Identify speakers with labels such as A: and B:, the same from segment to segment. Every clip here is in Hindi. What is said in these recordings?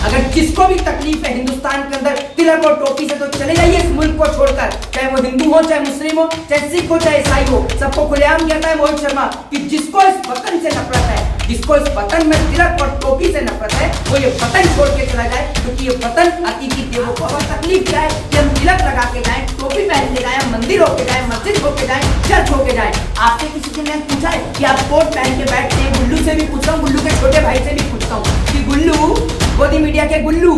A: अगर जिसको भी तकलीफ है हिंदुस्तान के अंदर तिलक और टोपी से, तो चले जाइए इस मुल्क को छोड़कर, चाहे वो हिंदू हो, चाहे मुस्लिम हो, चाहे सिख हो, चाहे ईसाई हो। सबको खुलेआम कहता है मोहित शर्मा कि जिसको इस वतन से नफरत है, जिसको इस वतन में तिलक और टोपी से नफरत है, वो ये वतन छोड़ के चला जाए, क्योंकि ये वतन अतिथि देवो भव। तकलीफ क्या है कि हम तिलक लगा के जाए, टोपी पहन के जाए, मंदिर होके जाए, मस्जिद होके जाए, चर्च होके जाए। आपसे किसी ने पूछा है कि आप कोट पहन के बैठते हैं? गुल्लू से भी पूछता हूँ, गुल्लू के छोटे भाई से भी पूछता हूँ कि गुल्लू, गोदी मीडिया के गुल्लू,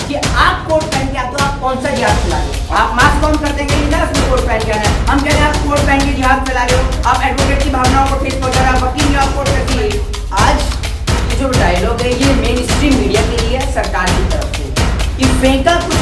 A: कि आप कोट पहन के आते हो, आप कौन सा जिहाद फैला रहे हो? आप मास्क कौन करते हैं ना, उसमें कोट पहन के आना है। हम कह रहे हैं आप कोट पहन के जिहाद फैला रहे हो, आप एडवोकेट की भावनाओं को ठेस पहुंचा रहे हो, वकील ने आप कोट करती है। आज ये जो डायलॉग है ये मेन स्ट्रीम मीडिया के लिए सरकार की तरफ से कि फेंका कुछ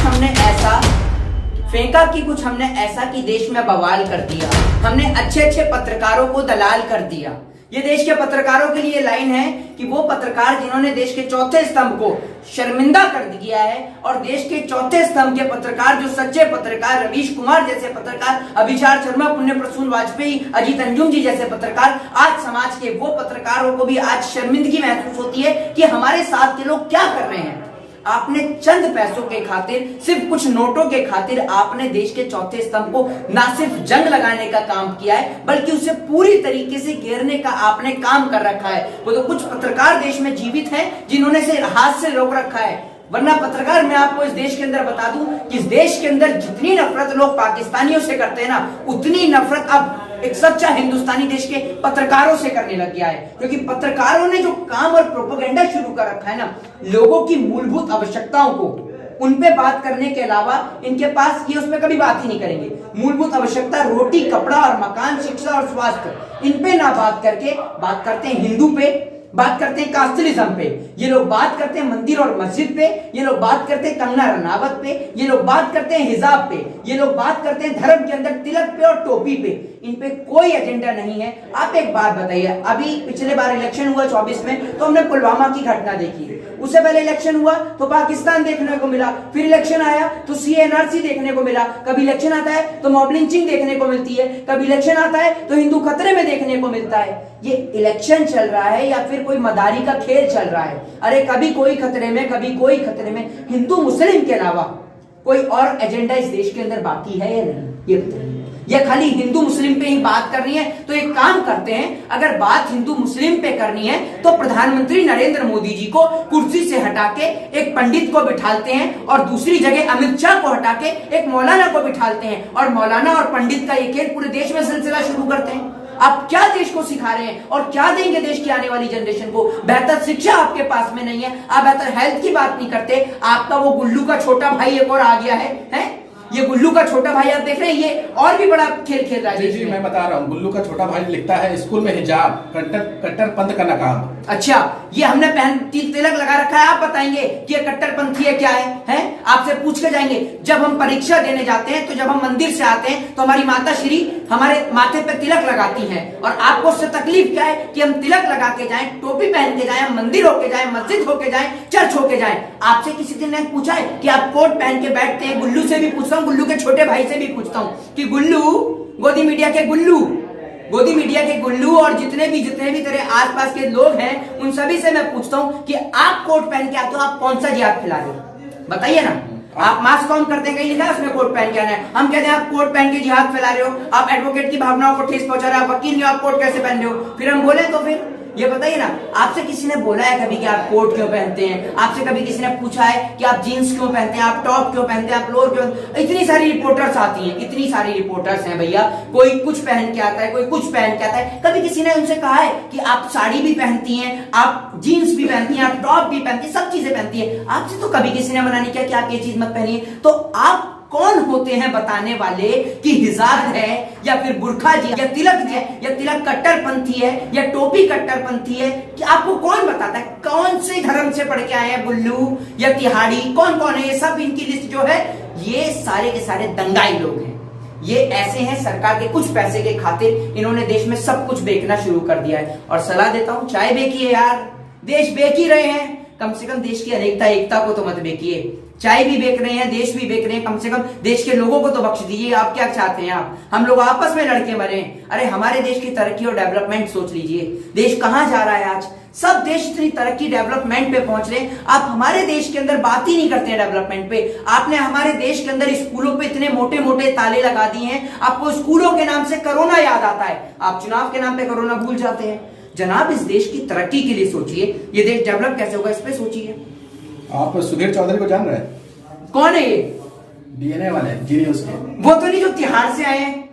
A: हमने ऐसा कि देश में बवाल कर दिया, हमने अच्छे अच्छे पत्रकारों को दलाल कर दिया। ये देश के पत्रकारों के लिए लाइन है कि वो पत्रकार जिन्होंने देश के चौथे स्तंभ को शर्मिंदा कर दिया है, और देश के चौथे स्तंभ के पत्रकार, जो सच्चे पत्रकार, रवीश कुमार जैसे पत्रकार, अभिचार शर्मा, पुण्य प्रसून वाजपेयी, अजीत अंजुम जी जैसे पत्रकार, आज समाज के वो पत्रकारों को भी आज शर्मिंदगी महसूस होती है कि हमारे साथ के लोग क्या कर रहे हैं। आपने चंद पैसों के खातिर, सिर्फ कुछ नोटों के खातिर आपने देश के चौथे स्तंभ को ना सिर्फ जंग लगाने का काम किया है, बल्कि उसे पूरी तरीके से घेरने का आपने काम कर रखा है। वो तो कुछ पत्रकार देश में जीवित हैं जिन्होंने से हाथ से रोक रखा है, वरना पत्रकार, मैं आपको इस देश के अंदर बता दूं कि इस देश के अंदर जितनी नफरत लोग पाकिस्तानियों से करते हैं ना, उतनी नफरत अब एक सच्चा हिंदुस्तानी देश के पत्रकारों से करने लग गया है। क्योंकि पत्रकारों ने जो काम और प्रोपेगेंडा शुरू कर रखा है ना, लोगों की मूलभूत आवश्यकताओं को उन पे बात करने के अलावा इनके पास ये उसमें कभी बात ही नहीं करेंगे। मूलभूत आवश्यकता रोटी, कपड़ा और मकान, शिक्षा और स्वास्थ्य, इन पे ना बात करके बात करते हैं हिंदू पे, बात करते हैं कास्टलिज्म पे, ये लोग बात करते हैं मंदिर और मस्जिद पे, ये लोग बात करते हैं कंगना रनावत पे, ये लोग बात करते हैं हिजाब पे, ये लोग बात करते हैं धर्म के अंदर तिलक पे और टोपी पे। इन पे कोई एजेंडा नहीं है। आप एक बात बताइए, अभी पिछले बार इलेक्शन हुआ 24 में, तो हमने पुलवामा की घटना देखी, उससे पहले इलेक्शन हुआ तो पाकिस्तान देखने को मिला, फिर इलेक्शन आया तो सीएनआरसी देखने को मिला, कभी इलेक्शन आता है तो मॉब लिंचिंग देखने को मिलती है, कभी इलेक्शन आता है तो हिंदू खतरे में देखने को मिलता है। ये इलेक्शन चल रहा है या फिर कोई मदारी का खेल चल रहा है? अरे कभी कोई खतरे में, कभी कोई खतरे में। हिंदू मुस्लिम के अलावा कोई और एजेंडा इस देश के अंदर बाकी है या नहीं, ये बताइए। ये खाली हिंदू मुस्लिम पे ही बात करनी है तो एक काम करते हैं, अगर बात हिंदू मुस्लिम पे करनी है तो प्रधानमंत्री नरेंद्र मोदी जी को कुर्सी से हटा के एक पंडित को बिठालते हैं, और दूसरी जगह अमित शाह को हटा के एक मौलाना को बिठालते हैं, और मौलाना और पंडित का ये खेल पूरे देश में सिलसिला शुरू करते हैं। आप क्या देश को सिखा रहे हैं और क्या देंगे देश की आने वाली जनरेशन को? बेहतर शिक्षा आपके पास में नहीं है, आप बेहतर हेल्थ की बात नहीं करते। आपका वो गुल्लू का छोटा भाई एक और आ गया है? ये गुल्लू का छोटा भाई आप देख रहे हैं, ये और भी बड़ा खेल खेल रहा है।
B: जी मैं बता रहा हूँ, गुल्लू का छोटा भाई लिखता है स्कूल में हिजाब, कट्टरपंथ का नकाब।
A: अच्छा, ये हमने तिलक लगा रखा है, आप बताएंगे कि ये कट्टरपंथी है क्या है? आपसे पूछ के जाएंगे। जब हम परीक्षा देने जाते हैं, तो जब हम मंदिर से आते हैं तो हमारी माता श्री हमारे माथे पे तिलक लगाती हैं, और आपको उससे तकलीफ क्या है कि हम तिलक लगा के जाएं, टोपी पहन के जाएं, मंदिर होके जाएं, मस्जिद होके जाएं, चर्च होके जाएं। आपसे किसी ने पूछा है कि आप कोट पहन के बैठते हैं? गुल्लू से भी पूछता हूँ, गुल्लू के छोटे भाई से भी पूछता हूँ कि गुल्लू, गोदी मीडिया के गुल्लू और जितने भी तेरे आसपास के लोग हैं, उन सभी से मैं पूछता हूँ कि आप कोट पहन के आते हो, आप कौन सा जिहाद फैला रहे हो? बताइए ना। आप मास्क कौन करते हैं? कहीं लिखा है उसमें कोट पहन के आना है? हम कहते हैं आप कोट पहन के जिहाद फैला रहे हो, आप एडवोकेट की भावनाओं को ठेस पहुंचा रहे हो, वकील ने आप कोट कैसे पहन रहे हो? फिर हम बोले तो फिर ये बताइए ना। आपसे किसी ने बोला है कभी कि आप कोट क्यों पहनते हैं? आपसे कभी किसी ने पूछा है कि आप जीन्स क्यों पहनते हैं, आप टॉप क्यों पहनते हैं, आप लोअर क्यों? इतनी सारी रिपोर्टर्स आती हैं, इतनी सारी रिपोर्टर्स हैं भैया, कोई कुछ पहन के आता है, कोई कुछ पहन के आता है। कभी किसी ने उनसे कहा है कि आप साड़ी भी पहनती हैं, आप जीन्स भी पहनती हैं, आप टॉप भी पहनती हैं, सब चीजें पहनती है? आपसे तो कभी किसी ने मना नहीं किया कि आप ये चीज मत पहनिए। तो आप कौन होते हैं बताने वाले कि हिजाब है या फिर बुर्खा जी या तिलक है या तिलक कट्टरपंथी है या टोपी कट्टरपंथी है? कि आपको कौन बताता है? कौन से धर्म से पढ़ के आए हैं गुल्लू या तिहाड़ी? कौन है ये सब? इनकी लिस्ट जो है, ये सारे के सारे दंगाई लोग हैं। ये ऐसे हैं, सरकार के कुछ पैसे के खातिर इन्होंने देश में सब कुछ बेचना शुरू कर दिया है। और सलाह देता हूं, चाय बेची है यार, देश बेच ही रहे हैं, कम से कम देश की अनेकता एकता को तो मत बेचिए। चाय भी बेच रहे हैं, देश भी बेच रहे हैं, कम से कम देश के लोगों को तो बख्श दीजिए। आप क्या चाहते हैं? आप हम लोग आपस में लड़के मरे? अरे हमारे देश की तरक्की और डेवलपमेंट सोच लीजिए। देश कहां जा रहा है आज? सब देश इतनी तरक्की डेवलपमेंट पे पहुंच रहे हैं, आप हमारे देश के अंदर बात ही नहीं करते हैं डेवलपमेंट पे। आपने हमारे देश के अंदर स्कूलों पे इतने मोटे मोटे ताले लगा दिए हैं, आपको स्कूलों के नाम से कोरोना याद आता है, आप चुनाव के नाम पे कोरोना भूल जाते हैं। जनाब, इस देश की तरक्की के लिए सोचिए, ये देश डेवलप कैसे होगा इस पे सोचिए।
B: आप सुधीर चौधरी को जान रहे हैं?
A: कौन है ये?
B: डीएनए वाले, जी न्यूज के।
A: वो तो नहीं जो तिहाड़ से आए हैं,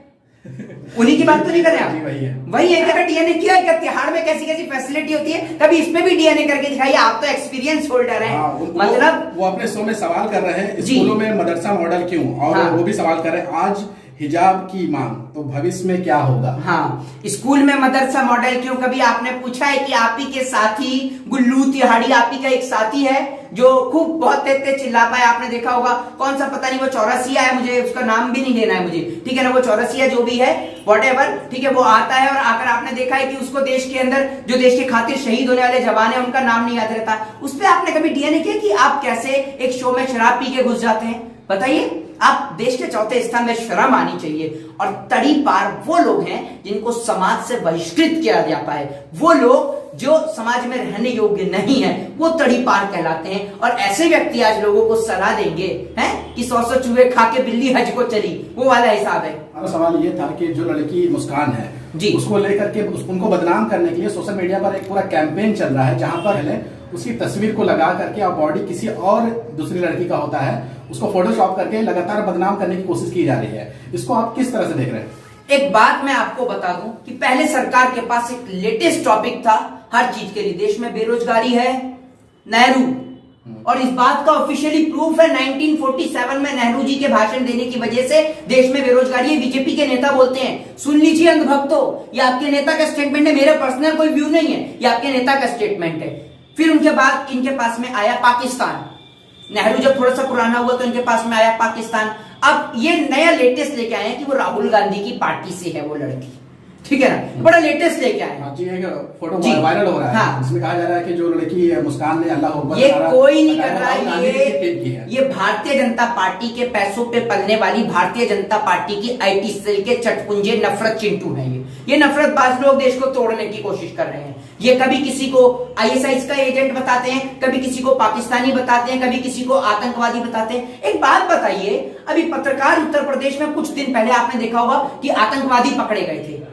A: उन्हीं की बात तो नहीं कर रहे आप?
B: वही है।
A: वही है। अगर डीएनए किया है क्या? तिहाड़ में कैसी कैसी फैसिलिटी होती है, कभी इसमें भी डीएनए करके दिखाइए। आप तो एक्सपीरियंस होल्डर हैं। मतलब
B: वो अपने शो में सवाल कर रहे हैं, स्कूलों में मदरसा मॉडल क्यों, और वो भी सवाल कर रहे हैं आज हिजाब की मांग, तो भविष्य में क्या होगा? हाँ,
A: स्कूल में मदरसा मॉडल क्यों? कभी आपने पूछा है कि आप ही के साथी गुल्लू तिहाड़ी, आप ही का एक साथी है जो खूब बहुत तेज तेज चिल्ला पाए, आपने देखा होगा, कौन सा पता नहीं, वो चौरसिया है, मुझे उसका नाम भी नहीं लेना है मुझे, ठीक है ना, वो चौरसिया जो भी है व्हाटएवर, ठीक है, वो आता है और आकर आपने देखा है कि उसको देश के अंदर जो देश के खातिर शहीद होने वाले जवान है उनका नाम नहीं याद रहता। उस पर आपने कभी डीएनए किया कि आप कैसे एक शो में शराब पी के घुस जाते हैं? बताइए। आप देश के चौथे स्थान में, शर्म आनी चाहिए। और तड़ी पार वो लोग हैं जिनको समाज से बहिष्कृत किया जाता है, वो लोग जो समाज में रहने योग्य नहीं है, वो तड़ी पार कहलाते हैं। और ऐसे व्यक्ति आज लोगों को सलाह देंगे हैं कि 100 चूहे खा के बिल्ली हज को चली, वो वाला हिसाब है।
B: और सवाल ये था कि जो लड़की मुस्कान है जी, उसको लेकर के उनको बदनाम करने के लिए सोशल मीडिया पर एक पूरा कैंपेन चल रहा है, जहां पर उसकी तस्वीर को लगा करके और बॉडी किसी और दूसरी लड़की का होता है, उसको फोटोशॉप करके लगातार बदनाम करने की कोशिश की जा रही है। इसको आप किस तरह से देख रहे हैं?
A: एक बात मैं आपको बता दूं कि पहले सरकार के पास एक लेटेस्ट टॉपिक था हर चीज के लिए। देश में बेरोजगारी है, नेहरू, और इस बात का ऑफिशियली प्रूफ है 1947 में नेहरू जी के भाषण देने की वजह से देश में बेरोजगारी है। बीजेपी के नेता बोलते हैं, सुन लीजिए अंधभक्तों, ये आपके नेता का स्टेटमेंट है, मेरा पर्सनल कोई व्यू नहीं है, ये आपके नेता का स्टेटमेंट है। फिर उनके बाद इनके पास में आया पाकिस्तान। नेहरू जब थोड़ा सा पुराना हुआ तो इनके पास में आया पाकिस्तान। अब ये नया लेटेस्ट लेके आए हैं कि वो राहुल गांधी की पार्टी से है वो लड़की, ठीक है ना, बड़ा लेटेस्ट लेके आए हैं।
B: जी, एक फोटो वायरल हो रहा है। हाँ। इसमें कहा जा रहा है कि जो लड़की मुस्कान ने अल्लाह अकबर,
A: ये कोई नहीं कर रहा है, ये भारतीय जनता पार्टी के पैसों पे पलने वाली भारतीय जनता पार्टी की आईटी सेल के चटपुंजे नफरत चिंटू हैं। ये नफरतबाज लोग देश को तोड़ने की कोशिश कर रहे हैं। ये कभी किसी को आईएसआई का एजेंट बताते हैं, कभी किसी को पाकिस्तानी बताते हैं, कभी किसी को आतंकवादी बताते हैं। एक बात बताइए, अभी पत्रकार उत्तर प्रदेश में कुछ दिन पहले आपने देखा होगा कि आतंकवादी पकड़े गए थे।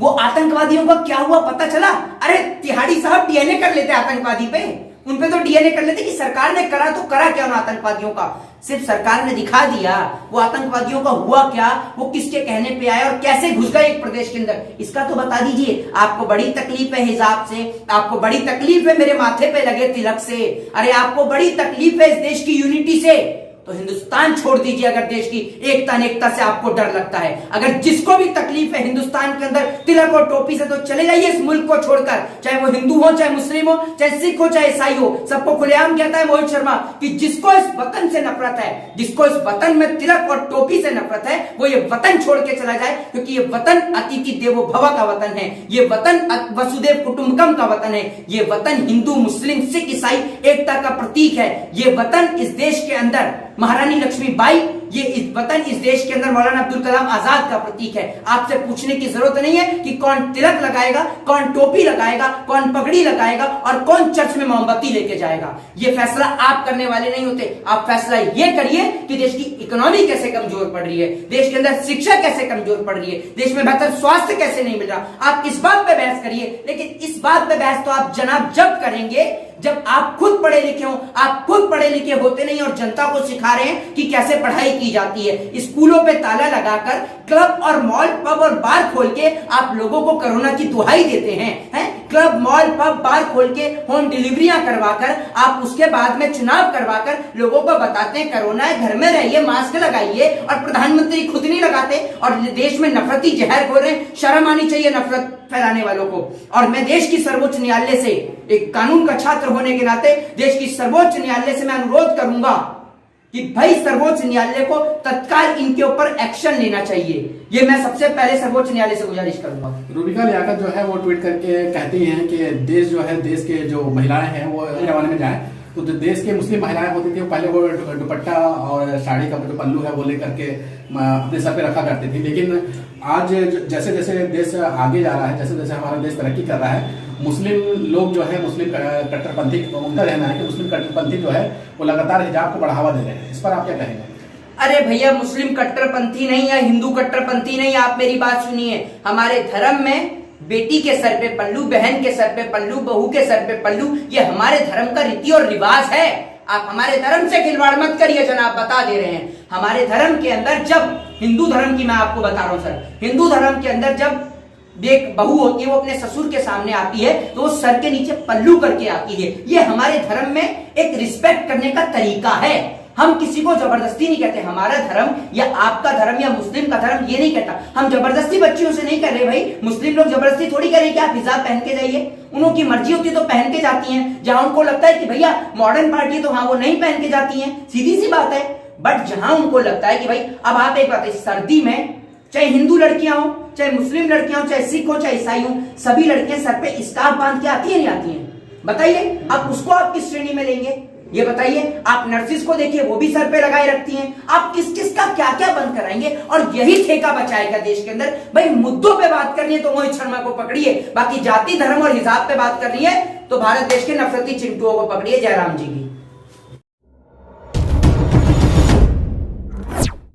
A: वो आतंकवादियों का क्या हुआ पता चला? अरे तिहाड़ी साहब डीएनए कर लेते आतंकवादी पे, उन पे तो डीएनए कर लेते कि सरकार ने करा तो करा क्या उन आतंकवादियों का। सिर्फ सरकार ने दिखा दिया वो आतंकवादियों का हुआ क्या, वो किसके कहने पे आए और कैसे घुस गए एक प्रदेश के अंदर, इसका तो बता दीजिए। आपको बड़ी तकलीफ है हिजाब से, आपको बड़ी तकलीफ है मेरे माथे पे लगे तिलक से, अरे आपको बड़ी तकलीफ है इस देश की यूनिटी से, तो हिंदुस्तान छोड़ दीजिए। अगर देश की एकता अनेकता से आपको डर लगता है, अगर जिसको भी तकलीफ है हिंदुस्तान के अंदर तिलक और टोपी से, तो चले जाइए इस मुल्क को छोड़कर, चाहे वो हिंदू हो, चाहे मुस्लिम हो, चाहे सिख हो, चाहे ईसाई हो। सबको खुलेआम कहता है मोहित शर्मा कि जिसको इस वतन से नफरत है, जिसको इस वतन में तिलक और टोपी से नफरत है, वो ये वतन छोड़ के चला जाए, क्योंकि ये वतन अतिथि देवो भव का वतन है, ये वतन वसुदेव कुटुंबकम का वतन है, ये वतन हिंदू मुस्लिम सिख ईसाई एकता का प्रतीक है। ये वतन इस देश के अंदर महारानी लक्ष्मीबाई, ये इस वतन इस देश के अंदर मौलाना अब्दुल कलाम आजाद का प्रतीक है। आपसे पूछने की जरूरत नहीं है कि कौन तिलक लगाएगा, कौन टोपी लगाएगा, कौन पगड़ी लगाएगा और कौन चर्च में मोमबत्ती लेके जाएगा। ये फैसला आप करने वाले नहीं होते। आप फैसला ये करिए कि देश की इकोनॉमी कैसे कमजोर पड़ रही है, देश के अंदर शिक्षा कैसे कमजोर पड़ रही है, देश में बेहतर स्वास्थ्य कैसे नहीं मिल रहा। आप इस बात पे बहस करिए, लेकिन इस बात पे बहस तो आप जनाब जब करेंगे जब आप खुद पढ़े लिखे हो। आप खुद पढ़े लिखे होते नहीं और जनता को सिखा रहे हैं कि कैसे पढ़ाई की जाती है। स्कूलों पे ताला लगाकर क्लब और मॉल पब और बार खोल के आप लोगों को कोरोना की दुहाई देते हैं। क्लब मॉल पब बार खोल के होम डिलीवरियां करवाकर आप उसके बाद में चुनाव करवाकर लोगों को बताते हैं कोरोना है, घर में रहिए, मास्क लगाइए, और प्रधानमंत्री खुद नहीं लगाते और देश में नफरती जहर घोल रहे हैं। शर्म आनी चाहिए नफरत फैलाने वालों को। और मैं देश की सर्वोच्च न्यायालय से, एक कानून का छात्र होने के नाते देश की सर्वोच्च न्यायालय से मैं अनुरोध करूंगा कि भाई सर्वोच्च न्यायालय को तत्काल इनके ऊपर एक्शन लेना चाहिए। ये मैं सबसे पहले सर्वोच्च न्यायालय से गुजारिश करूंगा।
B: रूबिका लियाकत जो है वो ट्वीट करके कहती हैं कि देश जो है, देश के जो महिलाएं हैं वो जमाने में जाए तो जो देश के मुस्लिम महिलाएं होती थी वो पहले वो दुपट्टा और साड़ी का जो पल्लू है वो लेकर के अपने सर पे रखा करती थी। लेकिन आज जैसे जैसे देश आगे जा रहा है, जैसे जैसे हमारा देश तरक्की कर रहा है, मुस्लिम लोग जो है, मुस्लिम कट्टरपंथी, उनका कहना है कि मुस्लिम कट्टरपंथी जो है वो लगातार हिजाब को बढ़ावा दे रहे हैं। इस पर आप क्या कहेंगे?
A: अरे भैया, मुस्लिम कट्टरपंथी नहीं या हिंदू कट्टरपंथी नहीं, आप मेरी बात सुनिए। हमारे धर्म में बेटी के सर पे पल्लू, बहन के सर पे पल्लू, बहू के सर पे पल्लू, ये हमारे धर्म का रीति और रिवाज है। आप हमारे धर्म से खिलवाड़ मत करिए जनाब, बता दे रहे हैं। हमारे धर्म के अंदर, जब हिंदू धर्म की मैं आपको बता रहा हूं सर, हिंदू धर्म के अंदर जब एक बहू होती है वो अपने ससुर के सामने आती है तो वो सर के नीचे पल्लू करके आती है। ये हमारे धर्म में एक रिस्पेक्ट करने का तरीका है। हम किसी को जबरदस्ती नहीं कहते। हमारा धर्म या आपका धर्म या मुस्लिम का धर्म ये नहीं कहता। हम जबरदस्ती बच्चियों से नहीं कर रहे भाई। मुस्लिम लोग जबरदस्ती थोड़ी कर रहे कि आप हिजाब पहन के जाइए। उनकी मर्जी होती है तो पहन के जाती हैं। जहां उनको लगता है कि भैया मॉडर्न पार्टी, तो हाँ वो नहीं पहन के जाती हैं, सीधी सी बात है। बट जहां उनको लगता है कि भाई, अब आप एक बात है, सर्दी में चाहे हिंदू लड़कियां हो, चाहे मुस्लिम लड़कियां हो, चाहे सिख हो, चाहे ईसाई हो, सभी लड़कियां सर पे स्कार्फ बांध के आती है नहीं आती हैं? बताइए, अब उसको आप किस श्रेणी में लेंगे ये बताइए। आप नर्सिस को देखिए, वो भी सर पे लगाए रखती हैं। आप किस किस का क्या क्या बंद कराएंगे? और यही ठेका बचाएगा देश के अंदर। भाई मुद्दों पे बात करनी है तो मोहित शर्मा को पकड़िए, बाकी जाति धर्म और हिजाब पे बात करनी है तो भारत देश के नफरती चिंटुओं को पकड़िए। जयराम जी की।